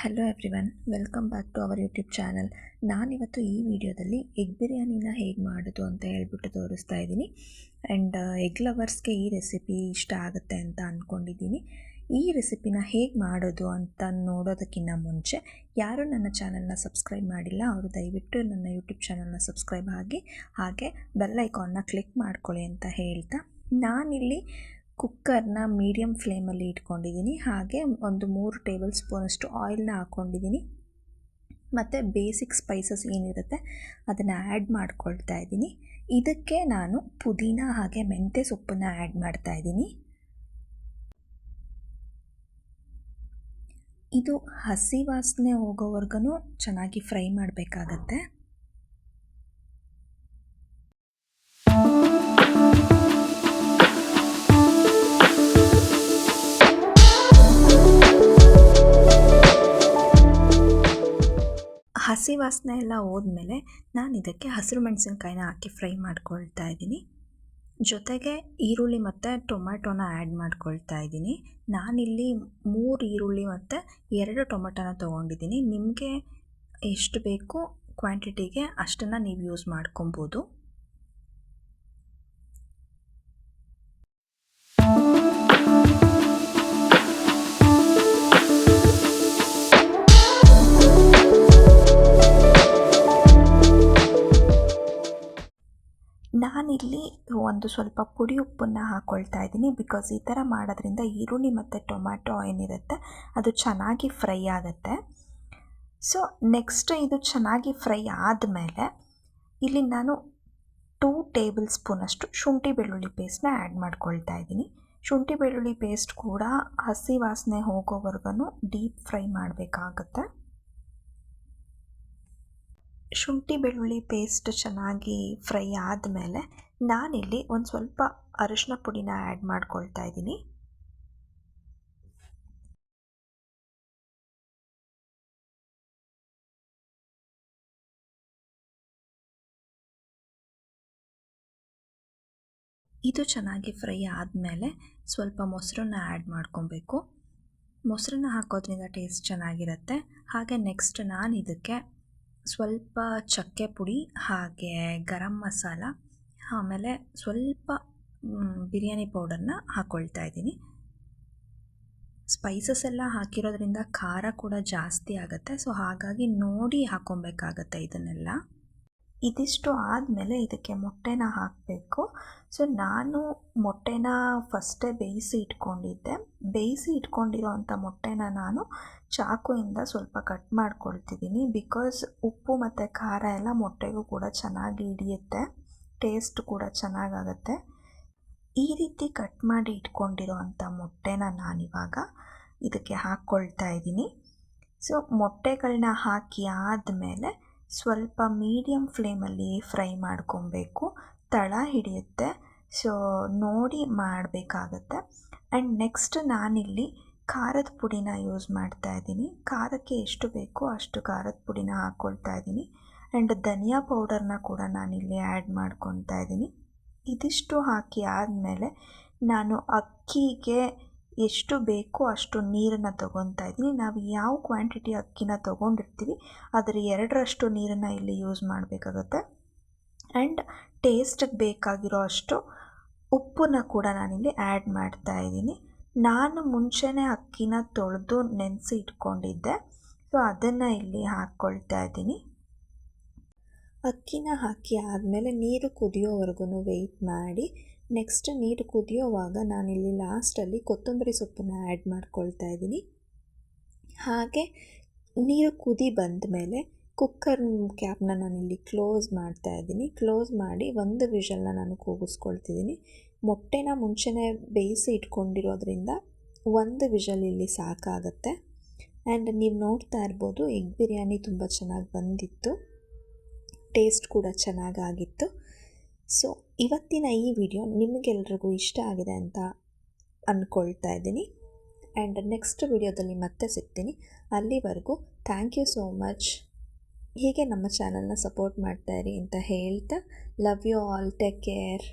Hello everyone, welcome back to our YouTube channel. ನಾನಿವತ್ತು ಈ ವಿಡಿಯೋದಲ್ಲಿ ಎಗ್ ಬಿರಿಯಾನಿನ ಹೇಗೆ ಮಾಡೋದು ಅಂತ ಹೇಳ್ಬಿಟ್ಟು ತೋರಿಸ್ತಾ ಇದ್ದೀನಿ. ಆ್ಯಂಡ್ ಎಗ್ ಲವರ್ಸ್ಗೆ ಈ ರೆಸಿಪಿ ಇಷ್ಟ ಆಗುತ್ತೆ ಅಂತ ಅಂದ್ಕೊಂಡಿದ್ದೀನಿ. ಈ ರೆಸಿಪಿನ ಹೇಗೆ ಮಾಡೋದು ಅಂತ ನೋಡೋದಕ್ಕಿಂತ ಮುಂಚೆ ಯಾರು ನನ್ನ ಚಾನಲ್ನ ಸಬ್ಸ್ಕ್ರೈಬ್ ಮಾಡಿಲ್ಲ ಅವರು ದಯವಿಟ್ಟು ನನ್ನ ಯೂಟ್ಯೂಬ್ ಚಾನಲ್ನ ಸಬ್ಸ್ಕ್ರೈಬ್ ಆಗಿ ಹಾಗೆ ಬೆಲ್ ಐಕಾನ್ನ ಕ್ಲಿಕ್ ಮಾಡ್ಕೊಳ್ಳಿ ಅಂತ ಹೇಳ್ತಾ, ನಾನಿಲ್ಲಿ ಕುಕ್ಕರ್ನ ಮೀಡಿಯಮ್ ಫ್ಲೇಮಲ್ಲಿ ಇಟ್ಕೊಂಡಿದ್ದೀನಿ. ಹಾಗೆ ಒಂದು 3 ಟೇಬಲ್ ಸ್ಪೂನಷ್ಟು ಆಯಿಲ್ನ ಹಾಕ್ಕೊಂಡಿದ್ದೀನಿ. ಮತ್ತು ಬೇಸಿಕ್ ಸ್ಪೈಸಸ್ ಏನಿರುತ್ತೆ ಅದನ್ನು ಆ್ಯಡ್ ಮಾಡ್ಕೊಳ್ತಾ ಇದ್ದೀನಿ. ಇದಕ್ಕೆ ನಾನು ಪುದೀನ ಹಾಗೆ ಮೆಂತ್ಯ ಸೊಪ್ಪನ್ನು ಆ್ಯಡ್ ಮಾಡ್ತಾ ಇದ್ದೀನಿ. ಇದು ಹಸಿ ವಾಸನೆ ಹೋಗೋವರೆಗೂ ಚೆನ್ನಾಗಿ ಫ್ರೈ ಮಾಡಬೇಕಾಗತ್ತೆ. ಹಸಿ ವಾಸನೆ ಎಲ್ಲ ಹೋದ್ಮೇಲೆ ನಾನು ಇದಕ್ಕೆ ಹಸಿರು ಮೆಣಸಿನ್ಕಾಯಿನ ಹಾಕಿ ಫ್ರೈ ಮಾಡ್ಕೊಳ್ತಾ ಇದ್ದೀನಿ. ಜೊತೆಗೆ ಈರುಳ್ಳಿ ಮತ್ತು ಟೊಮ್ಯಾಟೊನ ಆ್ಯಡ್ ಮಾಡ್ಕೊಳ್ತಾ ಇದ್ದೀನಿ. ನಾನಿಲ್ಲಿ 3 ಈರುಳ್ಳಿ ಮತ್ತು 2 ಟೊಮೆಟೊನ ತೊಗೊಂಡಿದ್ದೀನಿ. ನಿಮಗೆ ಎಷ್ಟು ಬೇಕು ಕ್ವಾಂಟಿಟಿಗೆ ಅಷ್ಟನ್ನು ನೀವು ಯೂಸ್ ಮಾಡ್ಕೊಬೋದು. ನಾನಿಲ್ಲಿ ಒಂದು ಸ್ವಲ್ಪ ಪುಡಿ ಉಪ್ಪನ್ನು ಹಾಕ್ಕೊಳ್ತಾ ಇದ್ದೀನಿ. ಬಿಕಾಸ್ ಈ ಥರ ಮಾಡೋದ್ರಿಂದ ಈರುಳ್ಳಿ ಮತ್ತು ಟೊಮ್ಯಾಟೊ ಏನಿರುತ್ತೆ ಅದು ಚೆನ್ನಾಗಿ ಫ್ರೈ ಆಗುತ್ತೆ. ಸೊ ನೆಕ್ಸ್ಟ್ ಇದು ಚೆನ್ನಾಗಿ ಫ್ರೈ ಆದಮೇಲೆ ಇಲ್ಲಿ ನಾನು 2 ಟೇಬಲ್ ಸ್ಪೂನಷ್ಟು ಶುಂಠಿ ಬೆಳ್ಳುಳ್ಳಿ ಪೇಸ್ಟ್ನ ಆ್ಯಡ್ ಮಾಡ್ಕೊಳ್ತಾ ಇದ್ದೀನಿ. ಶುಂಠಿ ಬೆಳ್ಳುಳ್ಳಿ ಪೇಸ್ಟ್ ಕೂಡ ಹಸಿ ವಾಸನೆ ಹೋಗೋವರೆಗೂ ಡೀಪ್ ಫ್ರೈ ಮಾಡಬೇಕಾಗುತ್ತೆ. ಶುಂಠಿ ಬೆಳ್ಳುಳ್ಳಿ ಪೇಸ್ಟ್ ಚೆನ್ನಾಗಿ ಫ್ರೈ ಆದಮೇಲೆ ನಾನಿಲ್ಲಿ ಒಂದು ಸ್ವಲ್ಪ ಅರಿಶಿನ ಪುಡಿನ ಆ್ಯಡ್ ಮಾಡ್ಕೊಳ್ತಾ ಇದ್ದೀನಿ. ಇದು ಚೆನ್ನಾಗಿ ಫ್ರೈ ಆದಮೇಲೆ ಸ್ವಲ್ಪ ಮೊಸರನ್ನ ಆ್ಯಡ್ ಮಾಡ್ಕೊಬೇಕು. ಮೊಸರನ್ನ ಹಾಕೋದ್ರಿಂದ ಟೇಸ್ಟ್ ಚೆನ್ನಾಗಿರುತ್ತೆ. ಹಾಗೆ ನೆಕ್ಸ್ಟ್ ನಾನು ಇದಕ್ಕೆ ಸ್ವಲ್ಪ ಚಕ್ಕೆ ಪುಡಿ ಹಾಗೆ ಗರಂ ಮಸಾಲ ಆಮೇಲೆ ಸ್ವಲ್ಪ ಬಿರಿಯಾನಿ ಪೌಡರ್ನ ಹಾಕ್ಕೊಳ್ತಾ ಇದ್ದೀನಿ. ಸ್ಪೈಸಸ್ ಎಲ್ಲ ಹಾಕಿರೋದ್ರಿಂದ ಖಾರ ಕೂಡ ಜಾಸ್ತಿ ಆಗುತ್ತೆ. ಸೊ ಹಾಗಾಗಿ ನೋಡಿ ಹಾಕ್ಕೊಬೇಕಾಗತ್ತೆ ಇದನ್ನೆಲ್ಲ. ಇದಿಷ್ಟು ಆದಮೇಲೆ ಇದಕ್ಕೆ ಮೊಟ್ಟೆನ ಹಾಕಬೇಕು. ಸೊ ನಾನು ಮೊಟ್ಟೆನ ಫಸ್ಟೇ ಬೇಯಿಸಿ ಇಟ್ಕೊಂಡಿದ್ದೆ. ಬೇಯಿಸಿ ಇಟ್ಕೊಂಡಿರೋ ಅಂಥ ಮೊಟ್ಟೆನ ನಾನು ಚಾಕುಯಿಂದ ಸ್ವಲ್ಪ ಕಟ್ ಮಾಡ್ಕೊಳ್ತಿದ್ದೀನಿ. ಬಿಕಾಸ್ ಉಪ್ಪು ಮತ್ತು ಖಾರ ಎಲ್ಲ ಮೊಟ್ಟೆಗೂ ಕೂಡ ಚೆನ್ನಾಗಿ ಹಿಡಿಯುತ್ತೆ, ಟೇಸ್ಟ್ ಕೂಡ ಚೆನ್ನಾಗಾಗತ್ತೆ. ಈ ರೀತಿ ಕಟ್ ಮಾಡಿ ಇಟ್ಕೊಂಡಿರೋ ಅಂಥ ಮೊಟ್ಟೆನ ನಾನಿವಾಗ ಇದಕ್ಕೆ ಹಾಕ್ಕೊಳ್ತಾ ಇದ್ದೀನಿ. ಸೊ ಮೊಟ್ಟೆಗಳನ್ನ ಹಾಕಿ ಆದಮೇಲೆ ಸ್ವಲ್ಪ ಮೀಡಿಯಮ್ ಫ್ಲೇಮಲ್ಲಿ ಫ್ರೈ ಮಾಡ್ಕೊಬೇಕು, ತಳ ಹಿಡಿಯುತ್ತೆ. ಸೊ ನೋಡಿ ಮಾಡಬೇಕಾಗತ್ತೆ. ಆ್ಯಂಡ್ ನೆಕ್ಸ್ಟ್ ನಾನಿಲ್ಲಿ ಖಾರದ ಪುಡಿನ ಯೂಸ್ ಮಾಡ್ತಾ ಇದ್ದೀನಿ. ಖಾರಕ್ಕೆ ಎಷ್ಟು ಬೇಕೋ ಅಷ್ಟು ಖಾರದ ಪುಡಿನ ಹಾಕ್ಕೊಳ್ತಾ ಇದ್ದೀನಿ. ಆ್ಯಂಡ್ ಧನಿಯಾ ಪೌಡರ್ನ ಕೂಡ ನಾನಿಲ್ಲಿ ಆ್ಯಡ್ ಮಾಡ್ಕೊತಾ ಇದ್ದೀನಿ. ಇದಿಷ್ಟು ಹಾಕಿ ಆದಮೇಲೆ ನಾನು ಅಕ್ಕಿಗೆ ಎಷ್ಟು ಬೇಕೋ ಅಷ್ಟು ನೀರನ್ನು ತೊಗೊತಾ ಇದ್ದೀನಿ. ನಾವು ಯಾವ ಕ್ವಾಂಟಿಟಿ ಅಕ್ಕಿನ ತೊಗೊಂಡಿರ್ತೀವಿ ಅದರ 2ರಷ್ಟು ನೀರನ್ನು ಇಲ್ಲಿ ಯೂಸ್ ಮಾಡಬೇಕಾಗತ್ತೆ. ಆ್ಯಂಡ್ ಟೇಸ್ಟಿಗೆ ಬೇಕಾಗಿರೋ ಅಷ್ಟು ಉಪ್ಪನ್ನ ಕೂಡ ನಾನಿಲ್ಲಿ ಆ್ಯಡ್ ಮಾಡ್ತಾ ಇದ್ದೀನಿ. ನಾನು ಮುಂಚೆನೇ ಅಕ್ಕಿನ ತೊಳೆದು ನೆನೆಸಿ ಇಟ್ಕೊಂಡಿದ್ದೆ. ಸೊ ಅದನ್ನು ಇಲ್ಲಿ ಹಾಕ್ಕೊಳ್ತಾ ಇದ್ದೀನಿ. ಅಕ್ಕಿನ ಹಾಕಿ ಆದಮೇಲೆ ನೀರು ಕುದಿಯೋವರೆಗೂ ವೆಯ್ಟ್ ಮಾಡಿ ನೆಕ್ಸ್ಟ್ ನೀರು ಕುದಿಯೋವಾಗ ನಾನಿಲ್ಲಿ ಲಾಸ್ಟಲ್ಲಿ ಕೊತ್ತಂಬರಿ ಸೊಪ್ಪನ್ನು ಆ್ಯಡ್ ಮಾಡ್ಕೊಳ್ತಾ ಇದ್ದೀನಿ. ಹಾಗೆ ನೀರು ಕುದಿ ಬಂದ ಮೇಲೆ ಕುಕ್ಕರ್ ಕ್ಯಾಪ್ನ ನಾನಿಲ್ಲಿ ಕ್ಲೋಸ್ ಮಾಡ್ತಾ ಇದ್ದೀನಿ. ಕ್ಲೋಸ್ ಮಾಡಿ 1 ವಿಷಲ್ನ ನಾನು ಕೂಗಿಸ್ಕೊಳ್ತಿದ್ದೀನಿ. ಮೊಟ್ಟೆನ ಮುಂಚೆನೇ ಬೇಯಿಸಿ ಇಟ್ಕೊಂಡಿರೋದ್ರಿಂದ 1 ವಿಷಲ್ ಇಲ್ಲಿ ಸಾಕಾಗತ್ತೆ. ಆ್ಯಂಡ್ ನೀವು ನೋಡ್ತಾ ಇರ್ಬೋದು ಎಗ್ ಬಿರಿಯಾನಿ ತುಂಬ ಚೆನ್ನಾಗಿ ಬಂದಿತ್ತು, ಟೇಸ್ಟ್ ಕೂಡ ಚೆನ್ನಾಗಾಗಿತ್ತು. ಸೊ ಇವತ್ತಿನ ಈ ವಿಡಿಯೋ ನಿಮಗೆಲ್ರಿಗೂ ಇಷ್ಟ ಆಗಿದೆ ಅಂತ ಅಂದ್ಕೊಳ್ತಾ ಇದ್ದೀನಿ. ಆ್ಯಂಡ್ ನೆಕ್ಸ್ಟ್ ವಿಡಿಯೋದಲ್ಲಿ ಮತ್ತೆ ಸಿಗ್ತೀನಿ. ಅಲ್ಲಿವರೆಗೂ ಥ್ಯಾಂಕ್ ಯು ಸೋ ಮಚ್. ಹೀಗೆ ನಮ್ಮ ಚಾನಲ್ನ ಸಪೋರ್ಟ್ ಮಾಡ್ತಾಯಿರಿ ಅಂತ ಹೇಳ್ತಾ, love you all, take care.